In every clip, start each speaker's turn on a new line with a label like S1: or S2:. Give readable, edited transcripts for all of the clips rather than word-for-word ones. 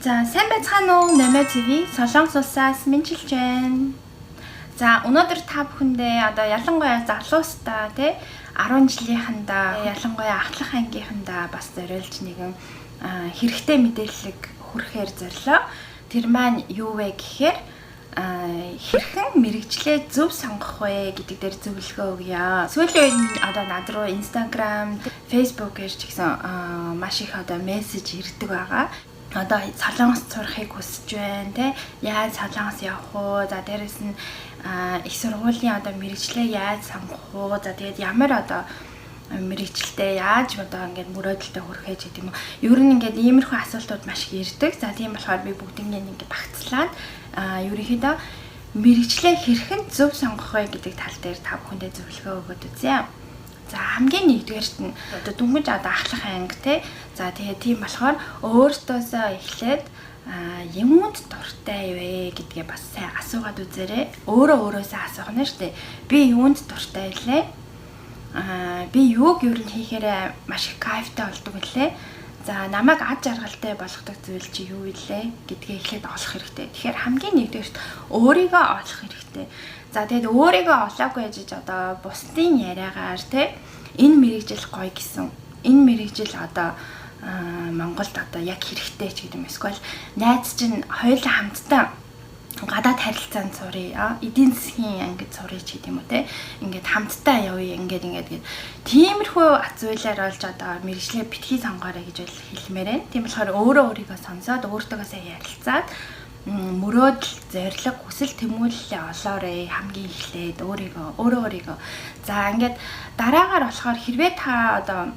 S1: За сайн байцгаана уу Нэмэ ТV Солонгос улсаас мэдчилж байна. За өнөөдөр та бүхэндээ одоо ялангуяа залуустаа тий 10 жилийнхандаа ялангуяа ахлах ангийнхандаа бас зориулж нэгэн хэрэгтэй мэдээлэл хүргэхээр зорилоо. Тэр маань юу вэ гэхээр хэрхэн мэрэгчлээ зөв сонгох вэ гэдэг дээр зөвлөгөө өгье. Сүүлийн үед одоо над руу Instagram, Facebook-ээр ч гэсэн маш их одоо мессеж ирдэг байгаа. Одоо Солонгос сурахыг хүсэж байна те яаж Солонгос явах вэ? За дээрэс нь их сургуулийн одоо мэрэгчлээ яаж сонгох вэ? За тэгээд ямар одоо мэрэгчлээ яаж одоо ингээд мөрөөдөлтөд хүрэхэж гэдэг юм уу. Ер нь ингээд иймэрхүү асуултууд маш их ирдэг. За тийм болохоор би бүгднийг ингээд багцлаад ерөнхийдөө мэрэгчлээ хэрхэн зөв сонгох вэ гэдэг тал дээр та бүхэндээ зөвлөгөө өгöd үзье. За хамгийн нэгдүгээрт нь одоо дүнгийн одоо ахлах анги те. За тэгээ тийм болохоор өөртөөсөө эхлээд юмд дуртай вэ гэдгээ бас сайн асуугаад үзээрэй. Өөрөөсөө асуух нь шүү дээ. Би юунд дуртай вэ? Би юуг ер нь хийхээр маш их кайфтай болдог үлээ. За намайг ад жаргалтай болгодог зүйл чи юу вэ гэдгээ эхлээд олох хэрэгтэй. Тэгэхээр хамгийн нэгдүгээрт өөрийгөө олох хэрэгтэй. За тэгээд өөрийгөө олоогүй гэж одоо бусдын яриагаар те энэ мэрэгжил гоё гэсэн. Энэ мэрэгжил одоо Монголд одоо яг хэрэгтэй ч гэдэг юм. Эсвэл найз чинь хоёулаа хамтдаа гадаад харилцаанд сурыг, эдийн засгийн ангид сурыг ч гэдэг юм уу те. Ингээд хамтдаа явъя ингээд тиймэрхүү зүйлээр олж одоо мэрэгчлээ битгий сонгоорой гэж хэлмээр байна. Тийм болохоор өөрийгөө сонсоод өөртөөгөө сайн ярилцаад мөрөөдөл, зорилго, хүсэл тэмүүлэлээ олоорой хамгийн эхлээд өөрийгөө. За ингээд дараагаар болохоор хэрвээ та одоо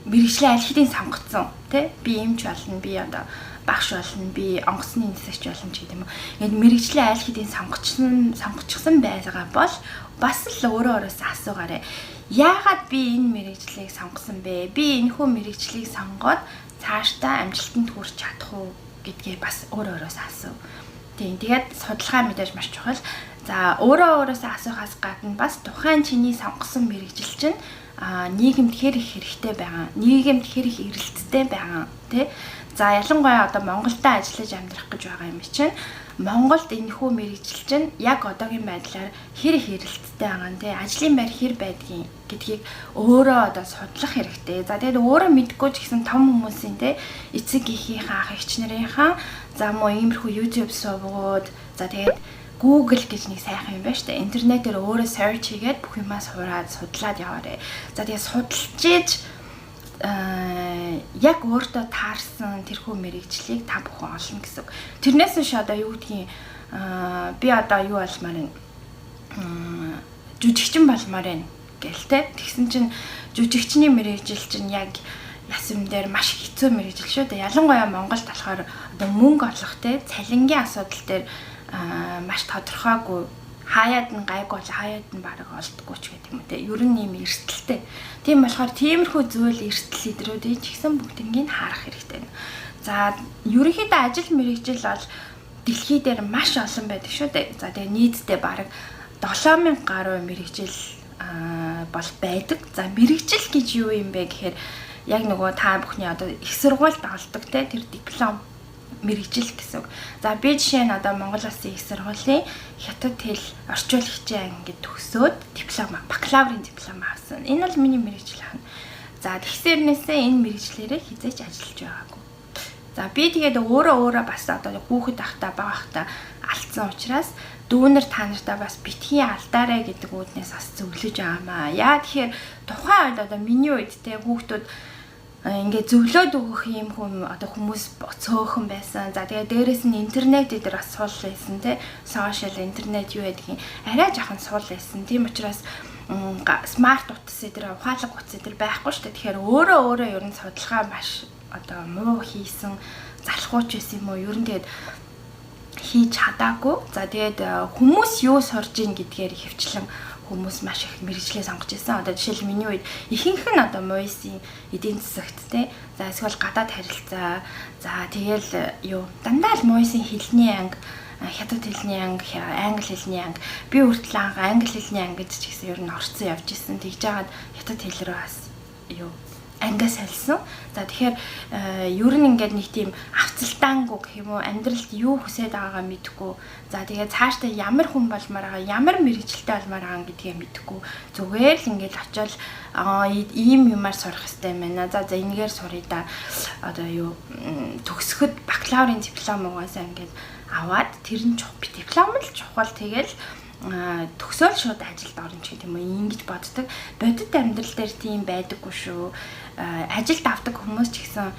S1: мэрэгчлээ аль хэдийн сонгоцсон тий би эмч болно, би одоо багш болно, би онгоцны нисэгч болно ч гэдэг юм уу. Ингээд мэрэгчлээ аль хэдийн сонгочихсон байгаа бол бас л өөрөөсөө асуугаарай. Яагаад би энэ мэрэгчлийг сонгосон бэ? Би энэхүү мэрэгчлийг сонгоод цаашдаа амжилтанд хүрч чадах уу гэдгийг бас өөрөөсөө асуу. Тэгээд судалгаа мэдээж маш чухал. За өөрөөсөө асуухаас гадна бас тухайн чиний сонгосон мэрэгжил чинь нийгэмд хэр их хэрэгтэй байгаа, нийгэмд хэр их эрэлттэй байгаа тий. За ялангуяа одоо Монголдо ажиллаж амьдрах гэж байгаа юм чинь Монголд энэхүү мэрэгжил чинь яг одоогийн байдлаар хэр их эрэлттэй байгаа нь тий. Ажлын байр хэр байдгийг гэдгийг өөрөө одоо судлах хэрэгтэй. За тэгээд өөрөө мэдгүй ч гэсэн том хүмүүсийн тий эцэг эхийнхээ ах эгч нарынхаа за муу иймэрхүү YouTube сувгууд за тэгээд Google гэж нэг сайхан юм байна шүү дээ. Интернетээр өөрөө search хийгээд бүх юмаа сураад судлаад яваарэ. За тэгээд судалж ийж яг өөртөө таарсан тэрхүү мэрэгжлийг та бүхэн олно гэсэн. Тэрнээс биш одоо юу гэдгийг би одоо юу болмаар байна? Жүжигчин болмоор байна гээл те. Тэгсэн чинь жүжигчний мэрэгжил чинь яг ясам дээр маш хэцүү мэрэгжил шүү дээ. Ялангуяа Монголд болохоор одоо мөнгө олох те цалингийн асуудал дээр маш тодорхойгүй хаяад нь гайг бол хаяад нь бараг олддоггүй ч гэдэг юм те. Ер нь ийм эрсдэлтэй. Тийм болохоор тиймэрхүү зүйл эрсдэл идрүүдийг ч гэсэн бүгднийг харах хэрэгтэй. За ерөнхийдөө ажил мэрэгжил бол дэлхий дээр маш олон байдаг шүү дээ. За тэгээ нийтдээ бараг 7000 гаруй мэрэгжил бол байдаг. За мэрэгжил гэж юу юм бэ гэхээр яг нөгөө та бүхний одоо их сургуульд олдог те тэр диплом мэрэгжил гэсэн. За би жишээ нь одоо Монгол Улсын их сургуулийн хятад хэл орчуулагчийн ангид төгсөөд бакалаврын диплом авсан. Энэ бол миний мэрэгжил хань. За тэгсэрнээсээ энэ мэрэгжлэрээ хизээч ажиллаж байгаагүй. За би тэгээд өөрөө бас одоо хүүхэд ахта бага ахта алдсан учраас дүүнер та нартаа бас битгий алдаарэ гэдэг үүднээс бас зөвлөж байгаамаа. Яа тэгэхээр тухайн үед одоо миний үед те хүүхдүүд ингээд зөвлөд өгөх юм хүмүүс цөөхөн байсан. За тэгээ дээрэс нь интернет дээр бас суул байсан те. Сошиал интернет юу гэдгийг арай жоохон суул байсан. Тийм учраас смарт утас дээр ухаалаг утас дээр байхгүй шүү дээ. Тэгэхээр өөрөө ер нь судалгаа маш одоо муу хийсэн залхууч байсан юм уу? Ер нь тэгээд хийж чадаагүй. За тэгээд хүмүүс юу сурж ийн гэдгээр хөвчлэн хүмүүс маш их мэрэгчлээ сонгож байсан. Одоо жишээл миний үед ихэнх нь одоо муйсын эдийн засагт те. За эсвэл гадаад харилцаа. За тэгэл юу дандаа л муйсын хэлний анги, хятад хэлний анги, англи хэлний анги. Би хүртэл англи хэлний ангид ч гэсэн ер нь орцсон явж исэн. Тэгж жагаад хятад хэл рүү бас юу ангиа солисон. За тэгэхээр ер нь ингээд нэг тийм авцалтаангүй гэх юм уу амьдралд юу хүсэж байгаагаа мэдэхгүй. За тэгээд цаашдаа ямар хүн болмоор байгаа, ямар мэрэгчлээ болмоор байгаа гэдгийг мэдэхгүй. Зүгээр л ингээд очиод ийм юмар сурах хэрэгтэй юм байна. За энэгээр суръя да. Одоо юу төгсөхөд бакалаврын диплом угаасаа ингээд аваад тэр нь диплом л чухал. Тэгэл төгсөөл шууд ажилд орно ч гэдэм үү ингэж боддог. Бодит амьдрал дээр тийм байдаггүй шүү. Ажилд авдаг хүмүүс ч гэсэн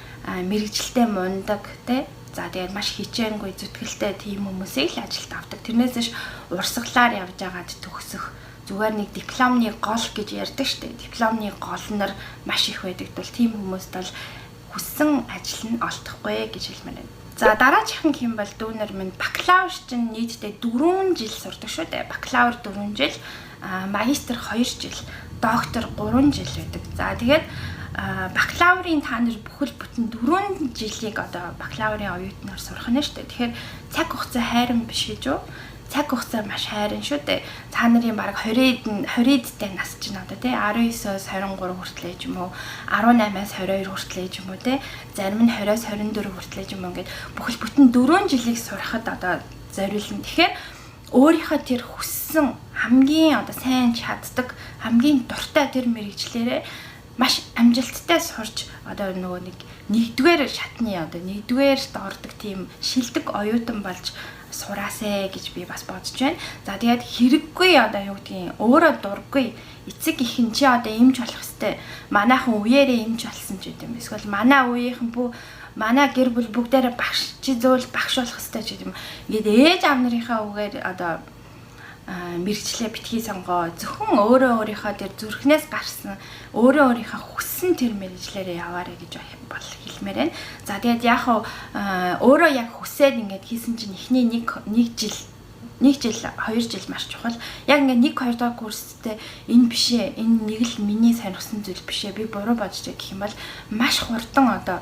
S1: мэрэгжилтэй мундаг тий. За тэгээд маш хичээнгүй зүтгэлтэй тийм хүмүүсийг л ажилд авдаг. Тэрнээс ш урсгалаар явж байгаад төгсөх зүгээр нэг дипломны гол гэж ярьдаг штеп. Дипломны гол нар маш их байдаг бол тийм хүмүүст бол хүссэн ажил нь олдохгүй гэж хэлмээр байна. За дараачихын хэм бол дүүнер минь бакалавр чинь нийтдээ 4 жил сурдаг шүү дээ. Бакалавр 4 жил, магистр 2 жил, доктор 3 жил байдаг. За тэгээд бакалаврын та нар бүхэл бүтэн 4 жилийг одоо бакалаврын оюутнаар сурах нь шүү дээ. Тэгэхээр цаг хугацаа хайран биш гэж үү? Цаг хугацаа маш хайран шүү дээ. Та нарын бараг 20-д нас чинь одоо тий 19-оос 23 хүртэл ч юм уу 18-аас 22 хүртэл ч юм уу тий зарим нь 20-оос 24 хүртэл ч юм уу ингээд бүхэл бүтэн 4 жилийг сурахад одоо зориулна. Тэгэхээр өөрийнхөө тэр хүссэн хамгийн одоо сайн чаддаг хамгийн дуртай тэр мэрэгчлэрээ маш амжилттай сурч одоо нөгөө нэгдүгээр шатны одоо нэгдүгээрт ордог тийм шилдэг оюутан болж сураасэ гэж би бас бодож байна. За тэгээд хэрэггүй одоо юу гэдгийг өөрөө дурггүй эцэг ихэн чи одоо эмч болох хэвээр манайхан үеэрээ эмч болсон ч гэдэм. Эсвэл манай үеийнхэн манай гэр бүл бүгдээрээ багш чи зөөл багш болох хэвээр ч гэдэм. Ингээд ээж аав нарынхаа үгээр одоо мэрэгчлээ битгий сонгоо зөвхөн өөрөө өөрийнхөө тэр зүрхнээс гарсан өөрөө өөрийнхөө хүссэн тэр мэрэгчлэрээ яваарэ гэж бол хэлмээр байна. За тэгээд яг өөрөө яг хүсээд ингээд хийсэн чинь эхний нэг жил 2 жил маш чухал. Яг ингээд 1-2 дахь курстэй энэ бишээ энэ нэг л миний сонирхсан зүйл бишээ би буруу бодож гэх юм бол маш хурдан одоо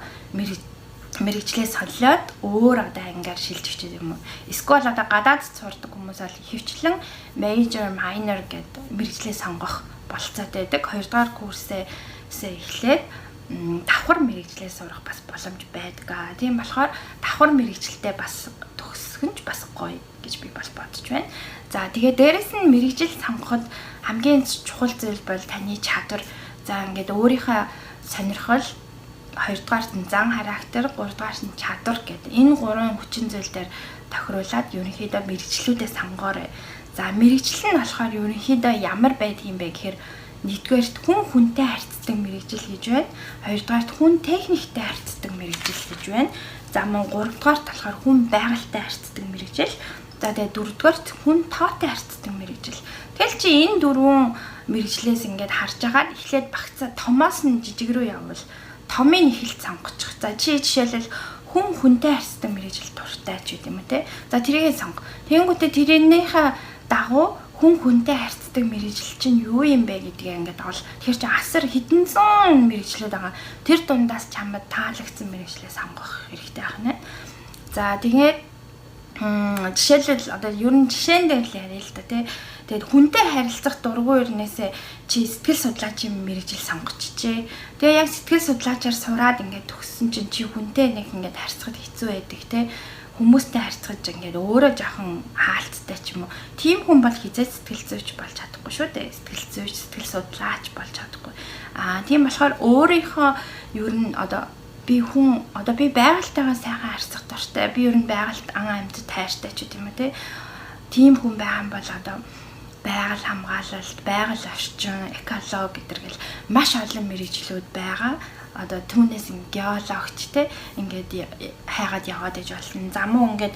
S1: мэрэгчлээ солиод өөр одоо ангиар шилжих юм уу. Эсвэл одоо гадаад сурдаг хүмүүс бол хөвчлэн major minor гэдэг мэрэгчлээ сонгох болцоотой байдаг. 2 дугаар курсээс эхлээд давхар мэрэгчлээ сурах бас боломж байдаг. Тийм болохоор давхар мэрэгчлэлтэй бас төгсөх нь бас гоё гэж би бас бодож байна. За тэгээд дээрэс нь мэрэгжил сонгоход хамгийн чухал зүйл бол таны чадвар. За ингээд өөрийнхөө сонирхол 2 дугаарт нь зан характер, 3 дугаарт нь чадвар гэдэг. Энэ 3 хүчин зүйл дээр тохируулаад ерөнхийдөө мэрэгчлүүдээ сонгоорой. За мэрэгжил нь болохоор ерөнхийдөө ямар байдгийм бэ гэхээр нэгдүгээрт хүн хүнтэй харьцдаг мэрэгжил гэж байна. 2 дугаарт хүн техниктэй харьцдаг мэрэгжил гэж байна. За мөн 3 дугаарт болохоор хүн байгальтай харьцдаг мэрэгжил. За тэгээд 4 дугаарт хүн тоотой харьцдаг мэрэгжил. Тэгэл чи энэ 4 мэрэгжлээс ингээд харж агаад эхлээд багцаа томоос нь жижиг рүү явбал томын эхэлт сонгочих. За чи жишээлбэл хүн хүнтэй харьцдаг мэрэгжил дуртай ч гэдэм үү те. За тэрийг сонго. Тэнгүүтээ тэрнийхээ дагуу хүн хүнтэй харьцдаг мэрэгжил чинь юу юм бэ гэдгийг ингээд ол. Тэгэхээр чи асар хэдэн зуун мэрэгжлүүд байгаа. Тэр дундаас чамд таалагдсан мэрэгжлээ сонгох хэрэгтэй байна. За тэгээд жишээлбэл одоо ер нь жишээн дээр л яриа л да тий. Тэгээд хүнтэй харилцах дургүй өрнөөсөө чи сэтгэл судлаачийн мэрэгжил сонгочихжээ. Тэгээ яг сэтгэл судлаачаар сураад ингээд төгссөн чинь чи хүнтэй нэг ингээд харьцахад хэцүү байдаг тий. Хүмүүстэй харьцаж ингээд өөрөө жоохон хаалттай ч юм уу. Тим хүн бол хизээ сэтгэл зүйч болж чадахгүй шүү дээ. Сэтгэл зүйч, сэтгэл судлаач болж чадахгүй. Тийм болохоор өөрийнхөө ер нь одоо би байгальтайгаа сайхан харьцах дуртай. Би ер нь байгальд амьд тайртай ч гэдэм үү те. Тим хүн байгаа юм бол одоо байгаль хамгаалалт, байгаль орчин, экологи гэдэргэл маш олон мэрэгжлүүд байгаа. Одоо түүнээс геологч те ингээд хайгаад яваад иж болно. За мөн ингээд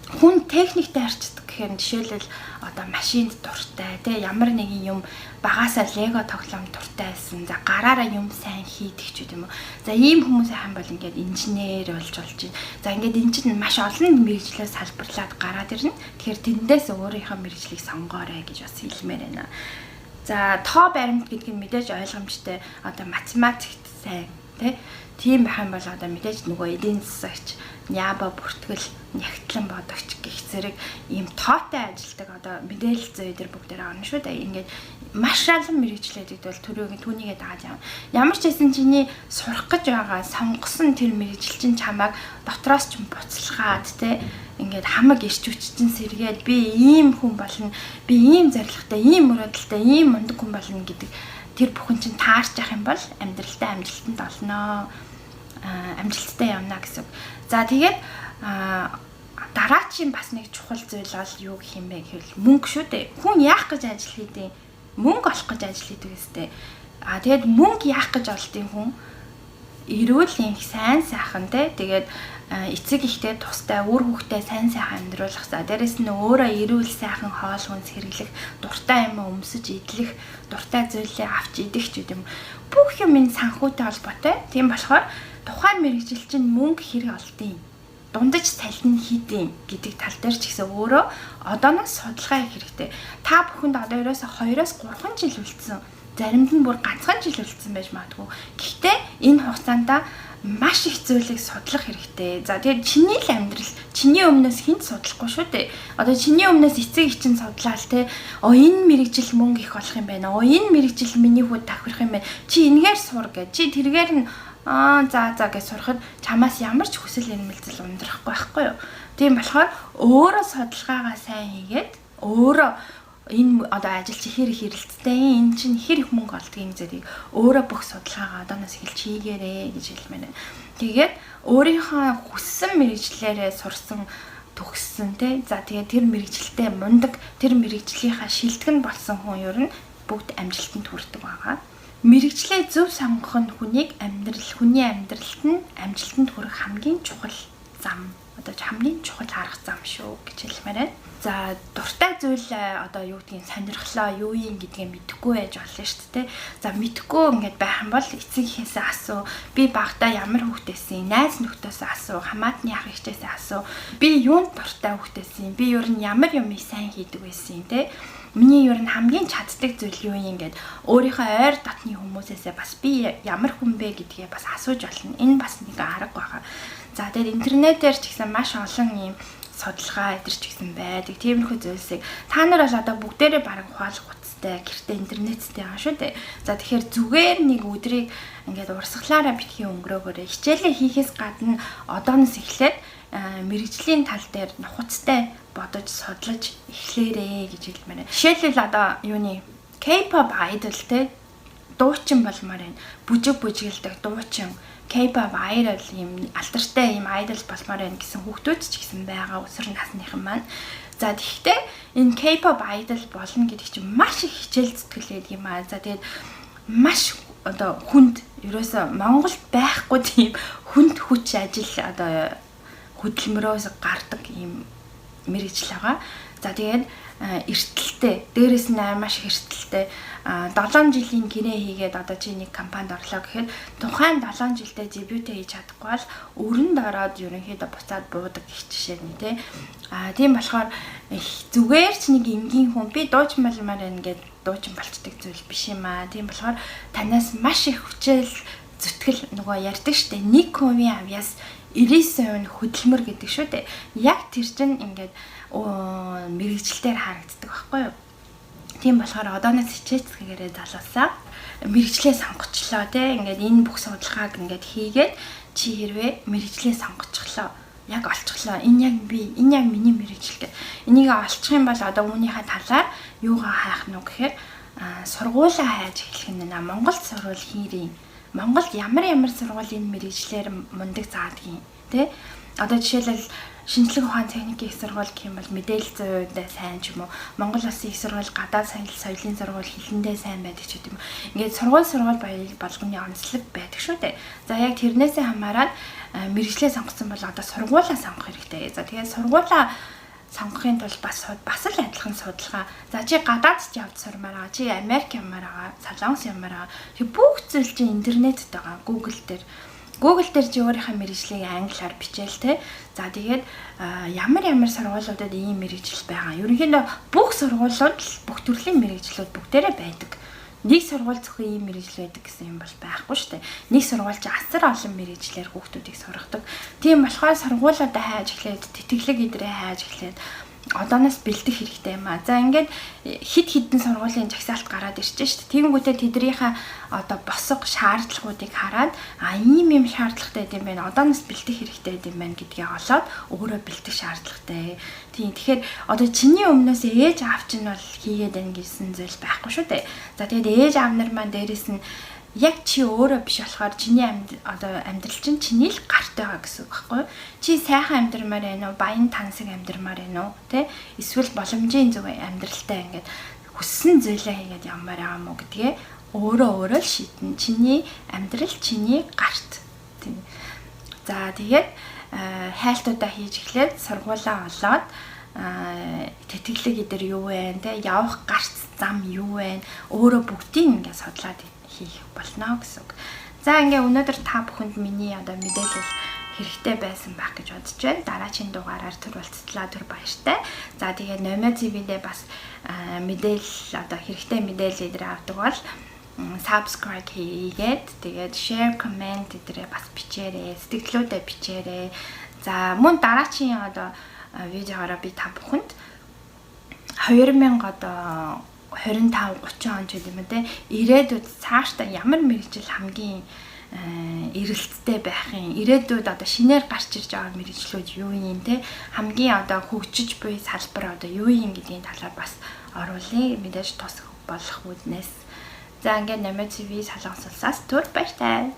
S1: хүн техниктэй харьцдаг гэхээр жишээлбэл одоо машинд дуртай те ямар нэгэн юм багасаа лего тоглоом дуртай байсан. За гараараа юм сайн хийдэг ч гэдэм үү. За ийм хүмүүс хаан бол ингээд инженер болж байна. За ингээд энэ чинь маш олон мэрэгжлээс салбарлаад гараад ирнэ. Тэгэхээр тэндээс өөрийнхөө мэрэгжлийг сонгоорой гэж бас хэлмээр байна. За тоо баримт гэдэг нь мэдээж ойлгомжтой. Одоо математикт сайн тий. Тийм байх юм бол одоо мэдээж нөгөө эдийн засагч, няба бүртгэл, нягтлан бодогч гэх зэрэг ийм тоотой ажилдаг одоо мэдээлэл зүй дээр бүгдээр орно шүү дээ. Ингээд маш олон мэрэгчлээдэг бол түүнийгээ дааж явна. Ямар ч хэсэн чиний сурах гэж байгаа сонгосон тэр мэрэгжил чинь чамайг дотроос ч буцалгаад те ингээд хамаг ирч хүччин сэргээд би ийм хүн болно, би ийм зорилготой, ийм мөрөөдөлтэй, ийм мундаг хүн болно гэдэг тэр бүхэн чинь таарч явах юм бол амьдралдаа амжилтанд олноо. Амжилттай явна гэсэн. За тэгээд дараачийн бас нэг чухал зүйл бол юу гэх юм бэ гэвэл мөнгө шүү дээ. Хүн яах гэж ажил хийдэг? Мөнгө олох гэж ажил хийдэг гэстэй. Тэгээд мөнгө яах гэж олдгийг хүн эрүүл их сайн сайхан тэгээд эцэг ихтэй тустай үр хүүхдээ сайн сайхан амьдруулах. За дээрэс нь өөрөө эрүүл сайхан хоол хүнс хэрэглэх, дуртай юм өмсөж идэх, дуртай зүйлээ авч идэх ч гэдэм бүх юм энэ санхүүтэй холбоотой. Тийм болохоор тухайн мэрэгжил чинь мөнгө хэрэг олдгийг дундаж салхин хийдэм гэдэг тал дээр ч гэсэн өөрөө одооноос судалгаа хийх хэрэгтэй. Та бүхэнд одоо ерөөсө 2-3 жил үлдсэн. Заримд нь бүр ганцхан жил үлдсэн байж магадгүй. Гэхдээ энэ хугацаанд маш их зүйлийг судлах хэрэгтэй. За тэгээд чиний л амьдрал, чиний өмнөөс хинт судлахгүй шүү дээ. Одоо чиний өмнөөс эцэг эчин судлаал те. Энэ мэрэгжил мөнгө их олох юм байна. Энэ мэрэгжил миний хүүд давхирах юм байна. Чи энэгээр сур гэж. Чи тэргээр нь за гэж сурахад чамаас ямар ч хүсэл эрмэлзэл ундрахгүй байхгүй юу. Тийм болохоор өөрөө судалгаагаа сайн хийгээд өөрөө энэ одоо ажил чи хэр их хэрэлцтэй энэ чинь хэр их мөнгө олдгийг зэрэг өөрөө бүх судалгаагаа одооноос эхэлж хийгээрэй гэж хэлмээр байна. Тэгээд өөрийнхөө хүссэн мэрэгчлэрээ сурсан төгссөн тий. За тэгээд тэр мэрэгчлэлтэй мундаг тэр мэрэгжлийнхаа шилтгэн болсон хүн ер нь бүгд амжилтанд хүрдэг байгаа. Мэргэжлээ зөв сонгох нь хүний амьдралд нь амжилтанд хүрэх хамгийн чухал зам. Одоо хамгийн чухал арга зам шүү гэж хэлмээр байна. За дуртай зүйл одоо юу гэдгийг сонирхлоо, юу юм гэдгийг мэдэхгүй байж болно шүү дээ. За мэдэхгүй ингээд байх юм бол эцэг эхээсээ асуу. Би багтаа ямар хүүхдээсэн, найз нөхдөөөс асуу, хамаатны ах эгчээсээ асуу. Би юунд дуртай хүүхдээсэн, би ер нь ямар юм сайн хийдэг байсан те. Миний ер нь хамгийн чаддаг зүйл юу юм гээд өөрийнхөө ойр дотны хүмүүсээсээ бас би ямар хүн бэ гэдгээ бас асууж болно. Энэ бас нэг арга байгаа. За тэгээд интернетээр ч гэсэн маш олон юм судалгаа идэрч гисэн байдаг. Тиймэрхүү зүйлсийг та нар бол одоо бүгдээрээ бараг ухаалаг утастай, гэртээ интернеттэй байгаа шүү дээ. За тэгэхээр зүгээр нэг өдрийг ингээд урсгалаараа битгий өнгөрөөгөөрэй. Хичээлээ хийхээс гадна одооноос эхлээд мэрэгжлийн тал дээр нухацтай бодож судлаж эхлээрэй гэж хэлмээр байна. Жишээлбэл одоо юуны K-pop idol те дуучин болмоор байна. Бүжиг бүжгэлдэг дуучин K-pop idol юм алдартай юм idol болмоор байна гэсэн хүүхдүүд ч гэсэн байгаа өсвөр насныхан маань. За тэгэхдээ энэ K-pop idol болно гэдэг чинь маш их хичээл зүтгэл байдаг юм аа. За тэгээд маш одоо хүнд ерөөсө Монголд байхгүй тийм хүнд хүч ажил одоо хөдөлмөрөөс гардаг юм мэрэгжил байгаа. За тэгээд эртэлтэй, дээрэс нь маш их эртэлтэй 7 жилийн гэрээ хийгээд одоо чи нэг компанид орлоо гэхэд тухайн 7 жилдээ дебют хийж чадахгүй бол өрөнд ороод ерөнхийдөө буцаад буудаг гэх жишээ нь тий. Тийм болохоор зүгээр ч нэг энгийн хүн би дуучин малмаар ингээд дуучин болцдог зүйл биш юм аа. Тийм болохоор танаас маш их хүчээл зүтгэл нөгөө ярьдаг штэ 1% авьяас 90% хөдөлмөр гэдэг шүү дээ. Яг тэр чинь ингээд мэрэгчлэлээр харагддаг байхгүй юу? Тийм болохоор одооноос хичээцгээрээ залуусаа мэрэгчлээ сонгочлоо те ингээд энэ бүх судалгааг ингээд хийгээд чи хэрвээ мэрэгчлээ сонгочихлоо яг олчихлоо энэ яг миний мэрэгчлээ энийг олчих юм бол одоо үүнийхээ талаар юугаа хайх нь гэхээр сургуулаа хайж эхлэх нь Монголд сурвал хийрээ Монголд ямар сургуулийн мэрэгчлэр мундаг заадгийн тий одоо жишээлбэл шинжлэх ухааны техникийн их сургууль гэх юм бол мэдээлэл зүйндээ сайн ч юм уу Монгол Улсын их сургууль гадаад соёлын сургууль хилэндээ сайн байдаг ч гэдэм ингээд сургууль баялаг болгоны онцлог байдаг шүү дээ. За яг тэрнээсээ хамаарат мэрэгчлээ сонгосон бол одоо сургуулаа сонгох хэрэгтэй. За тэгээд сургуулаа сонгохын тулд бас л адилхан судалгаа. За чи гадаадд явж сурмаар байгаа, чи Америк явмаар байгаа, Солонгос явмаар байгаа. Тэг бүх зүйл чи интернетд байгаа. Google дээр чи өөрийнхөө мэрэгжлийг англиар бичээл те. За тэгээд ямар сургуулиудад ийм мэрэгжил байгаа. Ерөнхийдөө бүх сургуулиуд бүх төрлийн мэрэгжлүүд бүгдээрээ байдаг. нэг сургууль зөвхөн ийм мэрэгжил байдаг гэсэн юм бол байхгүй шүү дээ. Нэг сургууль чи асар олон мэрэгжлэр хүүхдүүдийг сургадаг. Тийм болохоор сургуулиудаа хайж эхлээд, тэтгэлэг идрээ хайж эхлээд одооноос бэлдэх хэрэгтэй юм а. За ингээд хид хідэн сургуулийн жагсаалт гараад ирж шүү дээ. Тэгэнгүүтээ тэднийхээ одоо босго шаардлагуудыг хараад ийм шаардлагатай юм байна. Одооноос бэлдэх хэрэгтэй юм байна гэдгийг олоод өөрөө бэлдэх шаардлагатай. Тийм. Тэгэхээр одоо чиний өмнөөс ээж аав чинь бол хийгээд байна гэсэн зүйл байхгүй шүү дээ. За тэгээд ээж аав нар маань дээрэс нь яг чи өөрөө биш болохоор чиний амьдрал чинь чиний л гартай байгаа гэсэн үг байхгүй юу? Чи сайхан амьдрмаар байна уу? Баян тансаг амьдрмаар байна уу? Тэ? Эсвэл боломжийн зөв амьдралтай ингээд хүссэн зүйлээ хийгээд явмаар байгаа мó гэдгээ өөрөө л шийднэ. Чиний амьдрал чиний гарт. Тийм. За тэгээд хайлтуудаа хийж эхлээд сургуулаа олоод тэтгэлэг эдэр юу вэ? Тэ? Явах гарт зам юу вэ? Өөрөө бүгдийг ингээд судлаад хийх болно гэсэн үг. За ингээ өнөөдөр та бүхэнд миний одоо мэдээлэл хэрэгтэй байсан байх гэж бодож байна. Дараагийн дугаараар түр уулзтлаа, түр баяртай. За тэгээ Номер TV-дээ бас мэдээлэл одоо хэрэгтэй мэдээлэл эдрээ авдаг бол subscribe хийгээд тэгээд share, comment эдрээ бас бичээрэй. Сэтгэлдээ бичээрэй. За мөн дараагийн одоо видеогаараа би та бүхэнд 2000 одоо 25 30 он ч гэдэм үү те ирээдүйд цаашдаа ямар мэрэгжил хамгийн эрэлттэй байх юм, ирээдүйд одоо шинээр гарч ирж байгаа мэрэгжлүүд юу юм те хамгийн одоо хөгжиж буй салбар одоо юу юм гэдгийн талаар бас оруулъя, мэдээж тус болох үүднээс. За ингээд Номер TV Солонгос улсаас түр баяртай.